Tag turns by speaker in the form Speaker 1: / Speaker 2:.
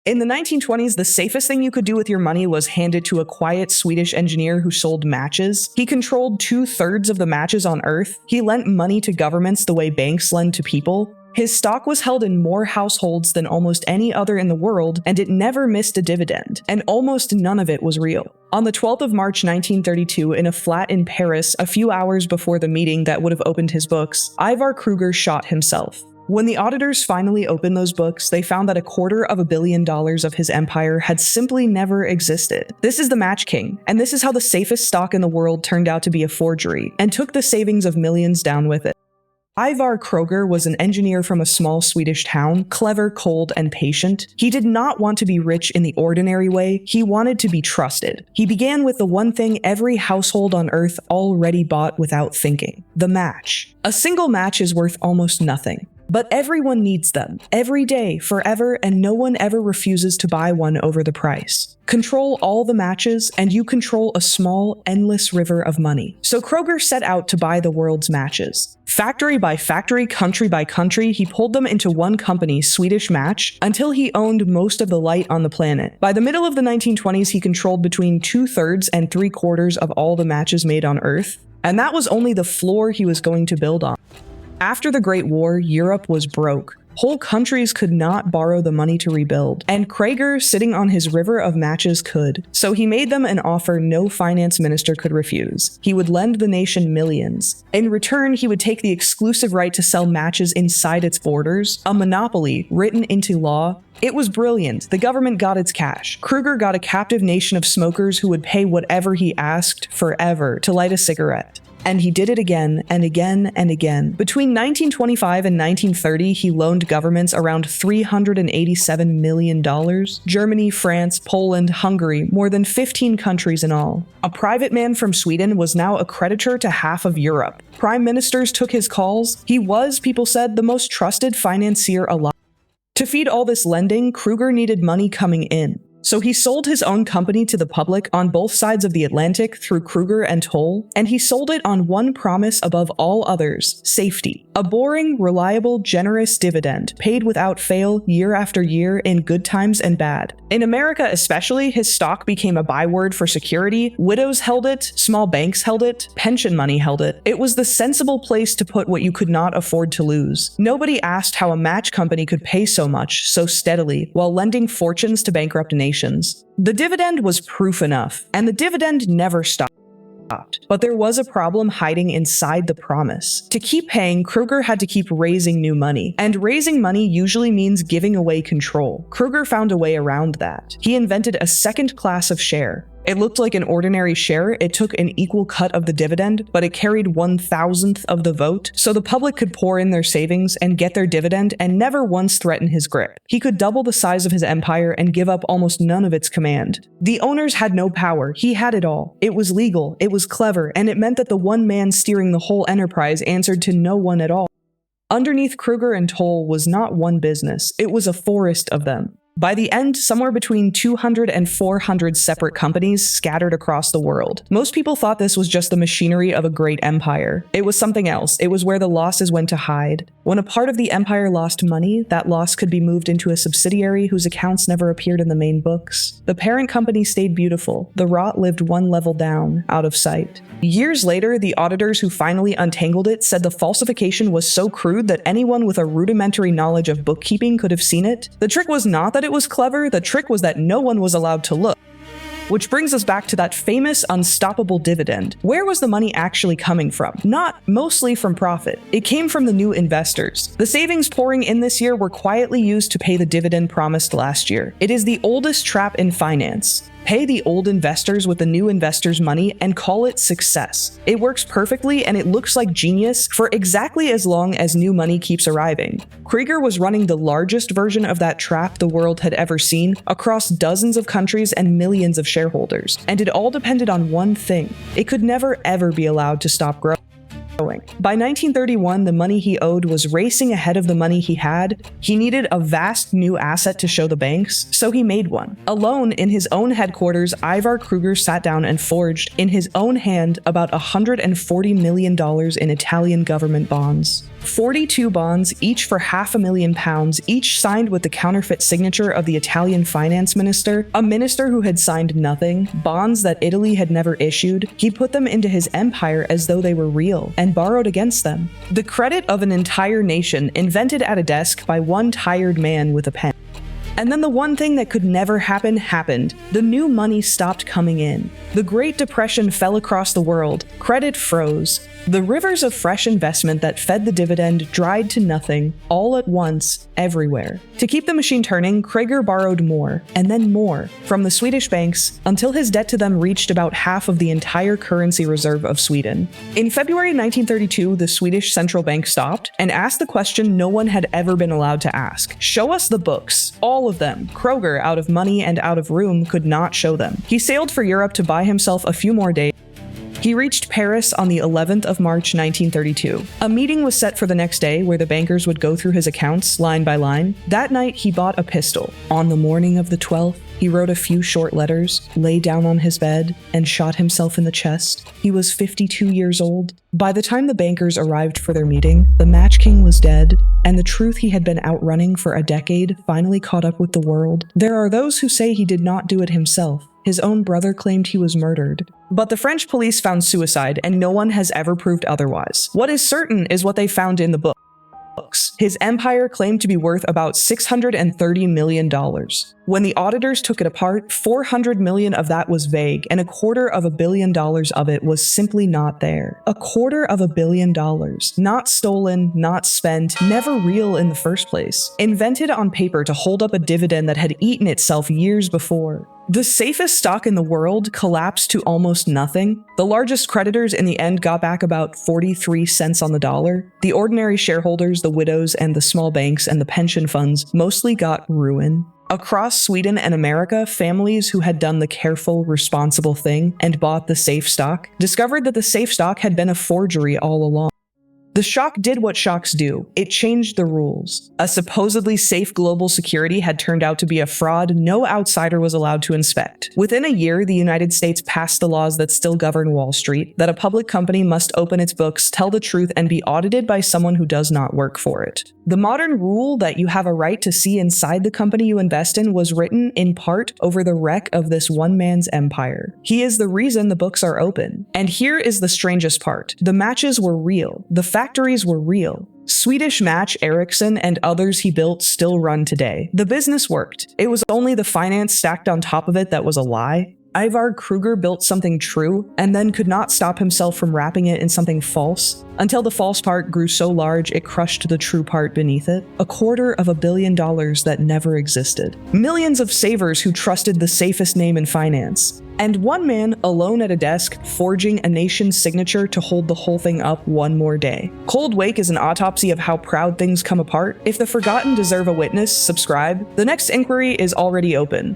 Speaker 1: In the 1920s, the safest thing you could do with your money was hand it to a quiet Swedish engineer who sold matches. He controlled 2/3 of the matches on Earth. He lent money to governments the way banks lend to people. His stock was held in more households than almost any other in the world, and it never missed a dividend, and almost none of it was real. On the 12th of March 1932, in a flat in Paris, a few hours before the meeting that would have opened his books, Ivar Kreuger shot himself. When the auditors finally opened those books, they found that $250 million of his empire had simply never existed. This is the Match King, and this is how the safest stock in the world turned out to be a forgery, and took the savings of millions down with it. Ivar Kreuger was an engineer from a small Swedish town, clever, cold, and patient. He did not want to be rich in the ordinary way, he wanted to be trusted. He began with the one thing every household on Earth already bought without thinking: the match. A single match is worth almost nothing. But everyone needs them, every day, forever, and no one ever refuses to buy one over the price. Control all the matches, and you control a small, endless river of money. So Kreuger set out to buy the world's matches. Factory by factory, country by country, he pulled them into one company, Swedish Match, until he owned most of the light on the planet. By the middle of the 1920s, he controlled between 2/3 and 3/4 of all the matches made on Earth, and that was only the floor he was going to build on. After the Great War, Europe was broke. Whole countries could not borrow the money to rebuild, and Kreuger, sitting on his river of matches, could. So he made them an offer no finance minister could refuse. He would lend the nation millions. In return, he would take the exclusive right to sell matches inside its borders, a monopoly written into law. It was brilliant. The government got its cash. Kreuger got a captive nation of smokers who would pay whatever he asked forever to light a cigarette. And he did it again and again and again. Between 1925 and 1930, he loaned governments around $387 million. Germany, France, Poland, Hungary, more than 15 countries in all. A private man from Sweden was now a creditor to half of Europe. Prime ministers took his calls. He was, people said, the most trusted financier alive. To feed all this lending, Kreuger needed money coming in. So he sold his own company to the public on both sides of the Atlantic through Kreuger and Toll, and he sold it on one promise above all others: safety. A boring, reliable, generous dividend, paid without fail year after year in good times and bad. In America especially, his stock became a byword for security. Widows held it, small banks held it, pension money held it. It was the sensible place to put what you could not afford to lose. Nobody asked how a match company could pay so much, so steadily, while lending fortunes to bankrupt nations. The dividend was proof enough, and the dividend never stopped. But there was a problem hiding inside the promise. To keep paying, Kreuger had to keep raising new money, and raising money usually means giving away control. Kreuger found a way around that. He invented a second class of share. It looked like an ordinary share. It took an equal cut of the dividend, but it carried 1/1000th of the vote, so the public could pour in their savings and get their dividend and never once threaten his grip. He could double the size of his empire and give up almost none of its command. The owners had no power. He had it all. It was legal, it was clever, and it meant that the one man steering the whole enterprise answered to no one at all. Underneath Kreuger and Toll was not one business. It was a forest of them. By the end, somewhere between 200 and 400 separate companies scattered across the world. Most people thought this was just the machinery of a great empire. It was something else. It was where the losses went to hide. When a part of the empire lost money, that loss could be moved into a subsidiary whose accounts never appeared in the main books. The parent company stayed beautiful. The rot lived one level down, out of sight. Years later, the auditors who finally untangled it said the falsification was so crude that anyone with a rudimentary knowledge of bookkeeping could have seen it. The trick was not that it was clever, the trick was that no one was allowed to look. Which brings us back to that famous unstoppable dividend. Where was the money actually coming from? Not mostly from profit. It came from the new investors. The savings pouring in this year were quietly used to pay the dividend promised last year. It is the oldest trap in finance. Pay the old investors with the new investors' money and call it success. It works perfectly and it looks like genius for exactly as long as new money keeps arriving. Kreuger was running the largest version of that trap the world had ever seen across dozens of countries and millions of shareholders. And it all depended on one thing. It could never ever be allowed to stop growing. By 1931, the money he owed was racing ahead of the money he had. He needed a vast new asset to show the banks, so he made one. Alone in his own headquarters, Ivar Kreuger sat down and forged, in his own hand, about $140 million in Italian government bonds. 42 bonds, each for £500,000, each signed with the counterfeit signature of the Italian finance minister, a minister who had signed nothing, bonds that Italy had never issued. He put them into his empire as though they were real, and borrowed against them. The credit of an entire nation invented at a desk by one tired man with a pen. And then the one thing that could never happen happened. The new money stopped coming in. The Great Depression fell across the world. Credit froze. The rivers of fresh investment that fed the dividend dried to nothing, all at once, everywhere. To keep the machine turning, Kreuger borrowed more, and then more, from the Swedish banks, until his debt to them reached about half of the entire currency reserve of Sweden. In February 1932, the Swedish central bank stopped and asked the question no one had ever been allowed to ask. Show us the books. All of them. Kreuger, out of money and out of room, could not show them. He sailed for Europe to buy himself a few more days. He reached Paris on the 11th of March 1932. A meeting was set for the next day where the bankers would go through his accounts line by line. That night, he bought a pistol. On the morning of the 12th, he wrote a few short letters, lay down on his bed, and shot himself in the chest. He was 52 years old. By the time the bankers arrived for their meeting, the Match King was dead, and the truth he had been outrunning for a decade finally caught up with the world. There are those who say he did not do it himself. His own brother claimed he was murdered. But the French police found suicide, and no one has ever proved otherwise. What is certain is what they found in the book. His empire claimed to be worth about $630 million. When the auditors took it apart, $400 million of that was vague, and $250 million of it was simply not there. $250 million. Not stolen, not spent, never real in the first place. Invented on paper to hold up a dividend that had eaten itself years before. The safest stock in the world collapsed to almost nothing. The largest creditors in the end got back about 43 cents on the dollar. The ordinary shareholders, the widows, and the small banks and the pension funds mostly got ruin. Across Sweden and America, families who had done the careful, responsible thing and bought the safe stock discovered that the safe stock had been a forgery all along. The shock did what shocks do. It changed the rules. A supposedly safe global security had turned out to be a fraud no outsider was allowed to inspect. Within a year, the United States passed the laws that still govern Wall Street, that a public company must open its books, tell the truth, and be audited by someone who does not work for it. The modern rule that you have a right to see inside the company you invest in was written, in part, over the wreck of this one man's empire. He is the reason the books are open. And here is the strangest part. The matches were real. The factories were real. Swedish Match, Ericsson, and others he built still run today. The business worked. It was only the finance stacked on top of it that was a lie. Ivar Kreuger built something true, and then could not stop himself from wrapping it in something false, until the false part grew so large it crushed the true part beneath it. $250 million that never existed. Millions of savers who trusted the safest name in finance. And one man, alone at a desk, forging a nation's signature to hold the whole thing up one more day. Cold Wake is an autopsy of how proud things come apart. If the forgotten deserve a witness, subscribe. The next inquiry is already open.